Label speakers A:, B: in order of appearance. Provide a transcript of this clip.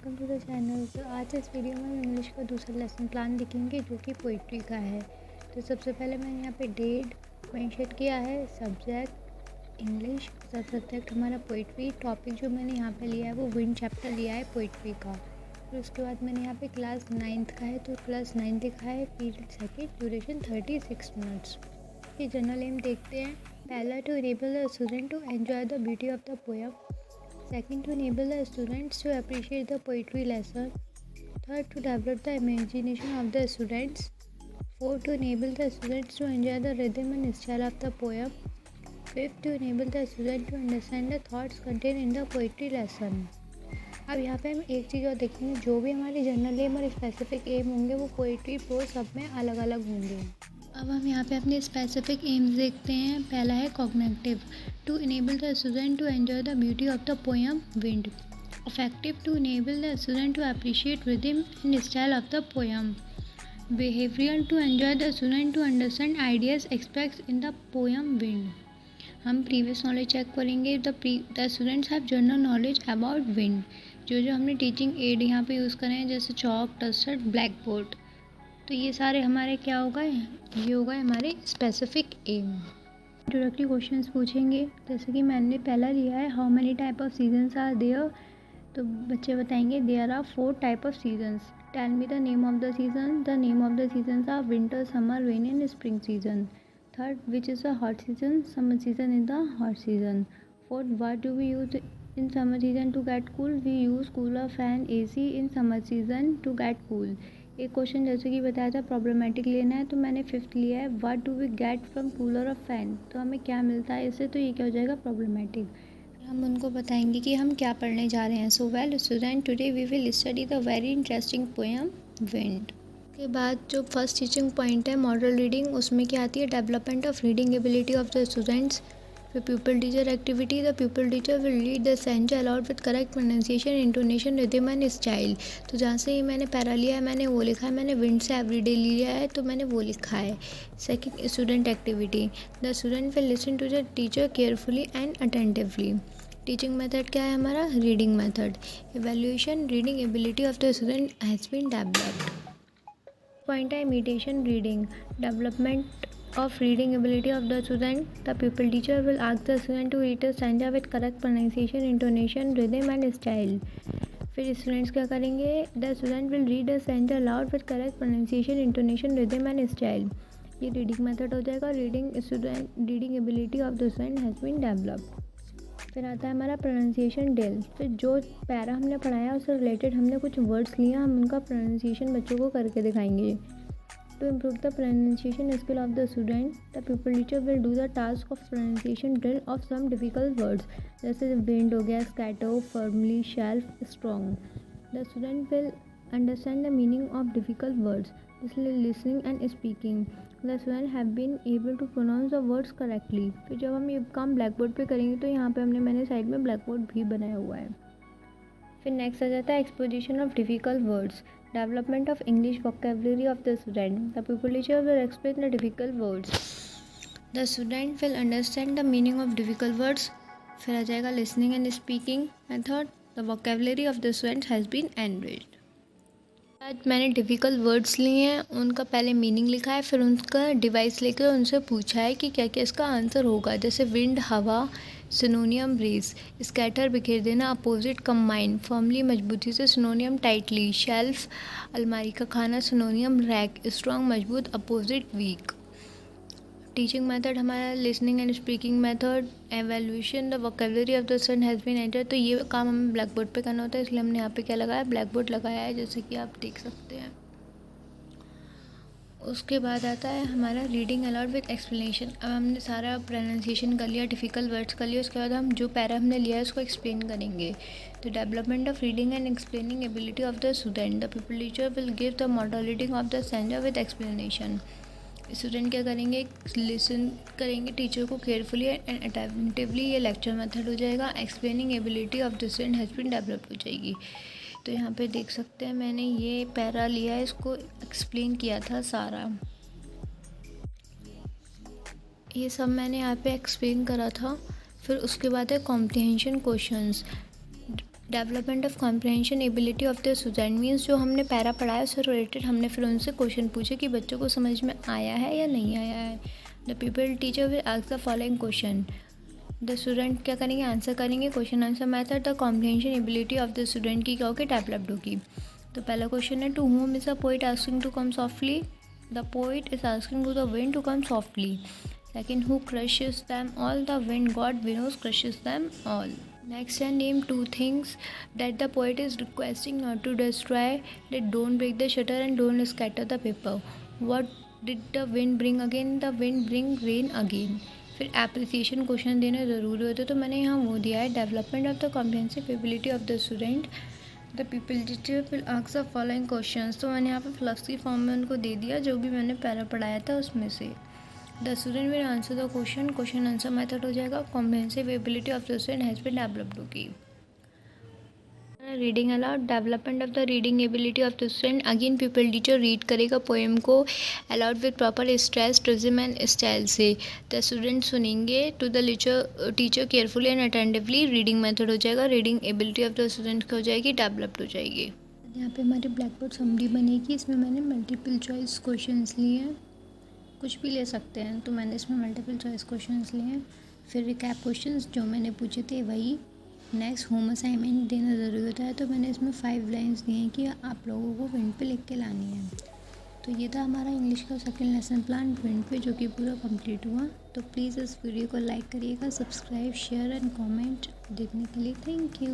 A: Welcome to the channel. तो आज इस वीडियो में हम इंग्लिश का दूसरा लेसन प्लान देखेंगे जो कि पोइट्री का है। तो सबसे पहले मैंने यहाँ पे डेट मेंशन किया है, सब्जेक्ट इंग्लिश, सब सब्जेक्ट हमारा पोइट्री। टॉपिक जो मैंने यहाँ पे लिया है वो विंड चैप्टर लिया है पोइट्री का। फिर उसके बाद मैंने यहाँ पे क्लास 9th का है तो क्लास 9th लिखा है, पीरियड सेकेंड, ड्यूरेशन 36 मिनट्स। ये जनरल एम देखते हैं। पहला, to enable the student to enjoy the beauty of the poem. Second, to enable the students to appreciate the poetry lesson. Third, to develop the imagination of the students. Fourth, to enable the students to enjoy the rhythm and style of the poem. Fifth, to enable the student to understand the thoughts contained in the poetry lesson. अब यहाँ पे हम एक चीज़ और देखेंगे, जो भी हमारे जनरल एम और स्पेसिफिक एम होंगे वो पोइट्री प्रोज सब में अलग अलग होंगे। अब हम यहाँ पे अपने स्पेसिफिक एम्स देखते हैं। पहला है cognitive, to enable the student to enjoy the beauty of the poem wind. Affective, to enable the student to appreciate rhythm and style of the poem. Behavioural, to enjoy the student to understand ideas expressed in the poem wind. हम previous knowledge check करेंगे। The students have general knowledge about wind. जो हमने teaching add यहाँ पे use करें जैसे chalk, duster, black board, तो ये सारे हमारे क्या होगा, ये होगा हमारे स्पेसिफिक एम। डायरेक्टली क्वेश्चंस पूछेंगे, जैसे कि मैंने पहला लिया है, how many type of seasons are there. तो बच्चे बताएंगे there are 4 type of seasons. Tell me the name of the season. The name of the seasons are winter, summer, rain and spring season. Third, which is the hot season. Summer season is the hot season. Fourth, what do we use in summer season to get cool. We use cooler, fan, AC in summer season to get cool. एक question जैसे कि बताया था problematic लेना है, तो मैंने 5th लिया है, what do we get from cooler और फैन। तो हमें क्या मिलता है इससे, तो ये क्या हो जाएगा, प्रॉब्लमेटिक। हम उनको बताएंगे कि हम क्या पढ़ने जा रहे हैं। So well student, today we will study the very interesting poem wind. के बाद जो फर्स्ट टीचिंग पॉइंट है मॉडल रीडिंग, उसमें क्या आती है, development of reading ability of the students. फिर pupil teacher activity, the pupil teacher will read the stanza aloud with correct pronunciation, intonation, rhythm and style। तो जहाँ से ही मैंने पैरा लिया है मैंने वो लिखा है, मैंने विंड से एवरीडे लिया है तो मैंने वो लिखा है। Second, student activity, the student will listen to the teacher carefully and attentively. Teaching method क्या है हमारा, reading method. Evaluation, reading ability of the student has been developed. Point है imitation reading, development of reading ability of the student. The pupil teacher will ask the student to read the stanza with correct pronunciation, intonation, rhythm and style। फिर students क्या करेंगे, the student will read the stanza aloud with correct pronunciation, intonation, rhythm and style। ये reading method हो जाएगा। Reading ability of the student has been developed. फिर आता है हमारा प्रोनाउंसिएशन ड्रिल। फिर जो पैरा हमने पढ़ाया उससे रिलेटेड हमने कुछ वर्ड्स लिया, हम उनका प्रोनाउंसिएशन बच्चों को करके दिखाएंगे। To improve the pronunciation skill of the student, the pupil teacher will do the task of pronunciation drill of some difficult words, जैसे wind हो गया, scatter, firmly, shelf, strong। The student will understand the meaning of difficult words, इसलिए listening and speaking। The student have been able to pronounce the words correctly। फिर जब हम ये काम black board पे करेंगे तो यहाँ पे मैंने साइड में ब्लैक बोर्ड भी बनाया हुआ है। फिर नेक्स्ट आ जाता है exposition of difficult words, development of English vocabulary of the student. The people teacher will explain the difficult words, the student will understand the meaning of difficult words. फिर आ जाएगा listening and speaking method, the vocabulary of the student has been enriched. आज मैंने difficult words लिए हैं, उनका पहले meaning लिखा है, फिर उनका डिवाइस लेकर उनसे पूछा है कि क्या क्या इसका आंसर होगा। जैसे विंड हवा, सिनोनियम ब्रीज, स्कैटर बिखेर देना, अपोजिट कंबाइन, फर्मली मजबूती से, सिनोनियम टाइटली, शेल्फ अलमारी का खाना, सिनोनियम रैक, स्ट्रॉन्ग मजबूत, अपोजिट वीक। टीचिंग मेथड हमारा listening and speaking method. Evaluation, the vocabulary of the student has been entered. तो ये काम हमें ब्लैक बोर्ड पर करना होता है, इसलिए हमने यहाँ पे क्या लगाया, ब्लैक बोर्ड लगाया है, जैसे कि आप देख सकते हैं। उसके बाद आता है हमारा रीडिंग अलाउड विद एक्सप्लेनेशन। अब हमने सारा प्रोनाउंसिएशन कर लिया, डिफ़िकल्ट वर्ड्स कर लिया, उसके बाद हम जो पैरा हमने लिया है उसको एक्सप्लेन करेंगे। तो development of reading and explaining ability of the student, the people teacher will give the model reading of the stanza with explanation. Student क्या करेंगे, लिसन करेंगे टीचर को केयरफुली एंड अटेंटिवली, ये लेक्चर मेथड हो जाएगा। Explaining ability of the student has been developed हो जाएगी। तो यहाँ पे देख सकते हैं मैंने ये पैरा लिया है, इसको एक्सप्लेन किया था सारा, ये सब मैंने यहाँ पे एक्सप्लेन करा था। फिर उसके बाद है comprehension questions, development of comprehension ability of the student means जो हमने पैरा पढ़ा है उससे रिलेटेड हमने फिर उनसे क्वेश्चन पूछे कि बच्चों को समझ में आया है या नहीं आया है। The people teacher will ask the following question, the student क्या करेंगे, आंसर करेंगे। Question answer method, the comprehension ability of the student की क्या होगी, डेवलप्ड होगी। तो पहला क्वेश्चन है, to whom is a poet asking to come softly, the poet is asking to the wind to come softly. Second, who crushes them all, the wind god winnows crushes them all. Next, and name two things that the poet is requesting not to destroy. That don't break the shutter and don't scatter the paper. What did the wind bring again? The wind bring rain again. फिर appreciation question देना ज़रूरी होता है, तो मैंने यहाँ वो दिया है, development of the comprehensive ability of the student, the people teacher will ask the following questions. तो मैंने यहाँ पे फ्लक्सी फॉर्म में उनको दे दिया जो भी मैंने पहले पढ़ाया था उसमें से। The student will answer the question, question answer method हो जाएगा। Comprehensive ability of the student has been developed होगी। Reading aloud, development of the reading ability of the student, again pupil teacher read करेगा poem को aloud with proper stress, rhythm and style से। The student सुनेंगे to the teacher carefully and attentively. Reading method हो जाएगा, reading ability of the student हो जाएगी, developed हो जाएगी। यहाँ पे हमारी ब्लैक बोर्ड समरी बनेगी, इसमें मैंने मल्टीपल चॉइस क्वेश्चंस लिए हैं, कुछ भी ले सकते हैं, तो मैंने इसमें मल्टीपल चॉइस क्वेश्चंस लिए हैं। फिर रिकैप क्वेश्चंस जो मैंने पूछे थे वही। नेक्स्ट, होम असाइनमेंट देना ज़रूरी होता है, तो मैंने इसमें 5 लाइन्स दी हैं कि आप लोगों को विंड पे लिख के लानी है। तो ये था हमारा इंग्लिश का सेकंड लेसन प्लान विंड पे, जो कि पूरा कंप्लीट हुआ। तो प्लीज़ इस वीडियो को लाइक करिएगा, सब्सक्राइब, शेयर एंड कमेंट देखने के लिए थैंक यू।